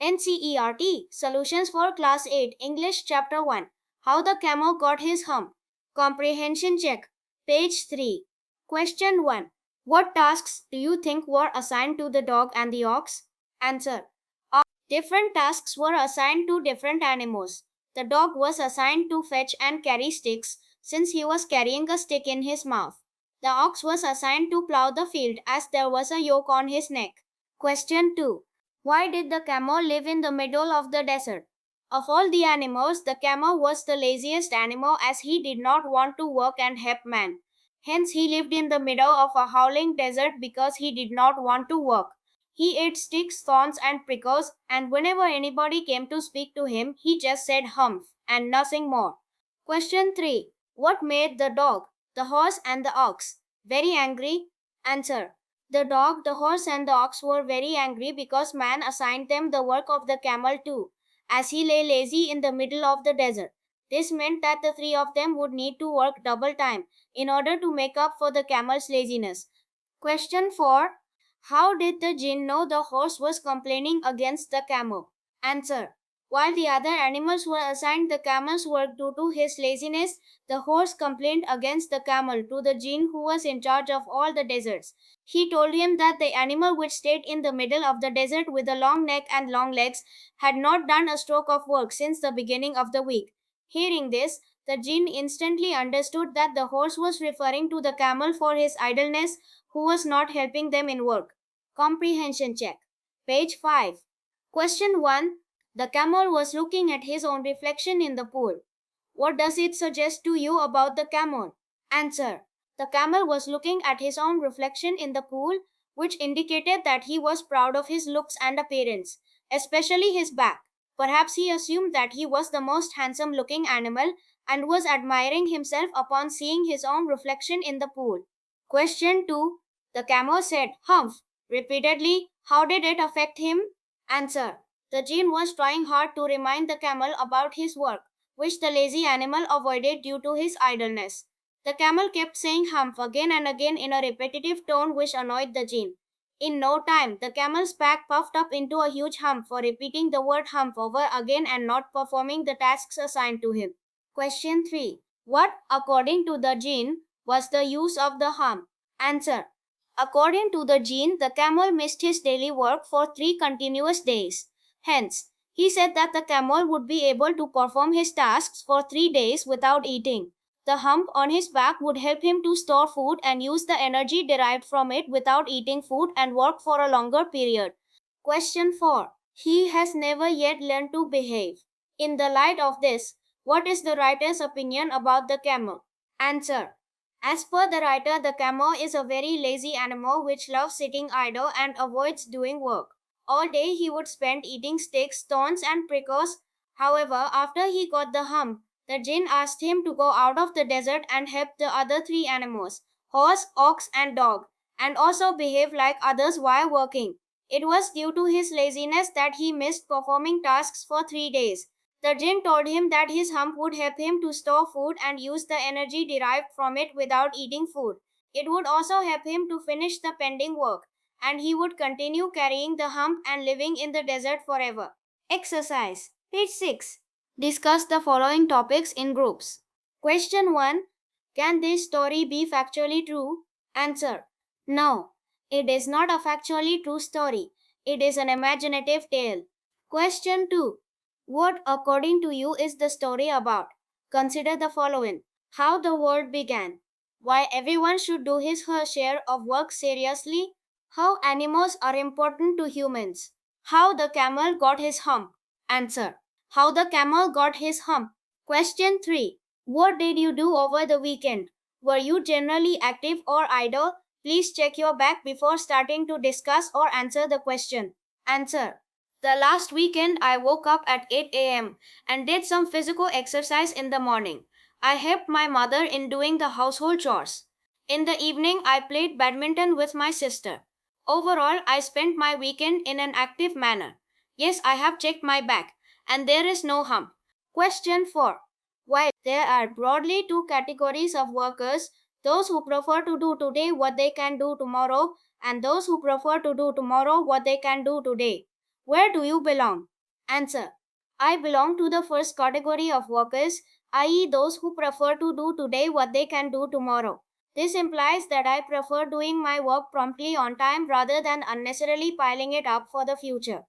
NCERT Solutions for Class 8 English Chapter 1 How the Camel Got His Hump. Comprehension Check. Page 3. Question 1. What tasks do you think were assigned to the dog and the ox? Answer. Different tasks were assigned to different animals. The dog was assigned to fetch and carry sticks, since he was carrying a stick in his mouth. The ox was assigned to plow the field as there was a yoke on his neck. Question 2. Why did the camel live in the middle of the desert? Of all the animals, the camel was the laziest animal as he did not want to work and help man. Hence, he lived in the middle of a howling desert because he did not want to work. He ate sticks, thorns, and prickles, and whenever anybody came to speak to him, he just said humph and nothing more. Question 3. What made the dog, the horse, and the ox very angry? Answer. The dog, the horse, and the ox were very angry because man assigned them the work of the camel too, as he lay lazy in the middle of the desert. This meant that the three of them would need to work double time in order to make up for the camel's laziness. Question 4. How did the jinn know the horse was complaining against the camel? Answer. While the other animals were assigned the camel's work due to his laziness, the horse complained against the camel to the jinn who was in charge of all the deserts. He told him that the animal which stayed in the middle of the desert with a long neck and long legs had not done a stroke of work since the beginning of the week. Hearing this, the jinn instantly understood that the horse was referring to the camel for his idleness, who was not helping them in work. Comprehension check. Page 5. Question 1. The camel was looking at his own reflection in the pool. What does it suggest to you about the camel? Answer. The camel was looking at his own reflection in the pool, which indicated that he was proud of his looks and appearance, especially his back. Perhaps he assumed that he was the most handsome looking animal and was admiring himself upon seeing his own reflection in the pool. Question 2. The camel said, humph, repeatedly. How did it affect him? Answer. The jinn was trying hard to remind the camel about his work, which the lazy animal avoided due to his idleness. The camel kept saying humph again and again in a repetitive tone which annoyed the jinn. In no time, the camel's back puffed up into a huge hump for repeating the word humph over again and not performing the tasks assigned to him. Question 3. What, according to the jinn, was the use of the hump? Answer. According to the jinn, the camel missed his daily work for 3 continuous days. Hence, he said that the camel would be able to perform his tasks for 3 days without eating. The hump on his back would help him to store food and use the energy derived from it without eating food and work for a longer period. Question 4. He has never yet learned to behave. In the light of this, what is the writer's opinion about the camel? Answer. As per the writer, the camel is a very lazy animal which loves sitting idle and avoids doing work. All day he would spend eating sticks, thorns, and prickles. However, after he got the hump, the jinn asked him to go out of the desert and help the other three animals, horse, ox, and dog, and also behave like others while working. It was due to his laziness that he missed performing tasks for 3 days. The jinn told him that his hump would help him to store food and use the energy derived from it without eating food. It would also help him to finish the pending work, and he would continue carrying the hump and living in the desert forever. Exercise. Page 6. Discuss the following topics in groups. Question 1. Can this story be factually true? Answer. No. It is not a factually true story. It is an imaginative tale. Question 2. What, according to you, is the story about? Consider the following. How the world began. Why everyone should do his/her share of work seriously. How animals are important to humans. How the camel got his hump. Answer. How the camel got his hump. Question 3. What did you do over the weekend? Were you generally active or idle? Please check your back before starting to discuss or answer the question. Answer. The last weekend I woke up at 8 a.m. and did some physical exercise in the morning. I helped my mother in doing the household chores. In the evening I played badminton with my sister. Overall, I spent my weekend in an active manner. Yes, I have checked my back, and there is no hump. Question 4. While there are broadly two categories of workers, those who prefer to do today what they can do tomorrow, and those who prefer to do tomorrow what they can do today. Where do you belong? Answer. I belong to the first category of workers, i.e., those who prefer to do today what they can do tomorrow. This implies that I prefer doing my work promptly on time rather than unnecessarily piling it up for the future.